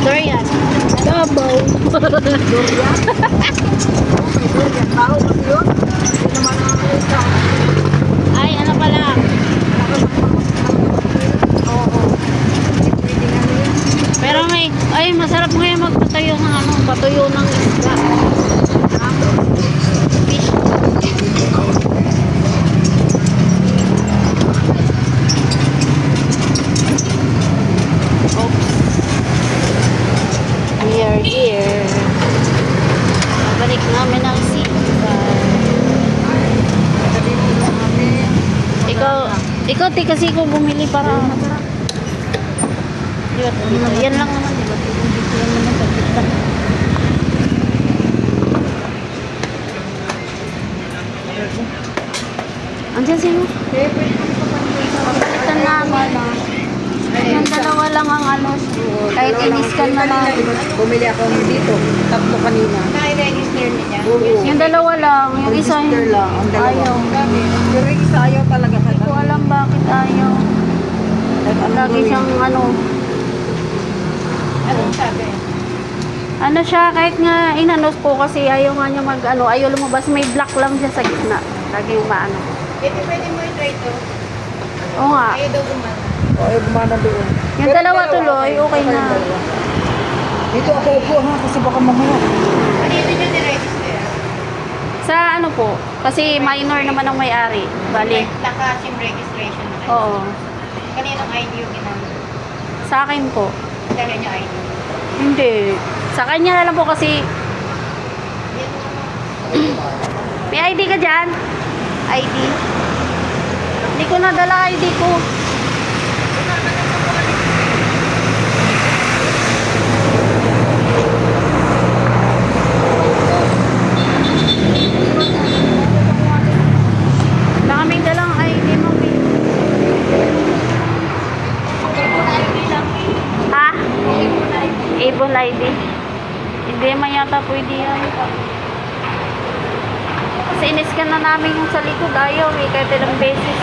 Dorian. Davao. Durian. Okay, durian. Tao kasi yun. Hindi naman ang isa. Ay, ano pala? Oo. Pwede nga yun. Pero may, ay, masarap ngayon magpatuyo ng ano, patuyo ng isda. Fish. Oops. We are here. Babalik namin ang seafood. Ikaw, ti kasi ko bumili para di ba dito? Yan lang naman, di ba? Dito lang naman sa kita. Andiyan sino? Pagkalitan namin. Yung dalawa lang ang ano. Kahit in-scan na namin. Bumili ako dito. Tatlo kanina. Na-register niya? Oo. Yung dalawa lang. Yung isa Register lang. Ang dalawa. ayaw. Yung isa ayaw talaga. Hindi ko alam bakit ayaw. Lagi siyang ano. Anong sabi? Ano siya, kahit nga inanos ko kasi ayaw nga niya mag ano, ayaw lumabas. May black lang siya sa gitna. Lagi yung maano. Pwede mo i-try to. Oo nga. Ayaw daw gumana. O, ayaw gumana doon. Yung Pero dalawa tuloy, okay na. yung dalawa. Dito ako upo ha, kasi baka mamaya. Kanino nyo niregister? Sa ano po, kasi minor naman ang may-ari. Bali. Naka-sim registration na. Oo. Kaninong ID yung ginamit? Sa akin po. Dala nyo ID. Hindi. Sa kanya na lang po kasi may ID ka dyan? ID? Hindi ko nadala ID ko. Wala kaming dalang ID mo. Ha? Ibon ID. Hindi man yata pwede yan. Kasi iniscan na namin yung sa likod. Ayaw eh. Kahit ilang beses.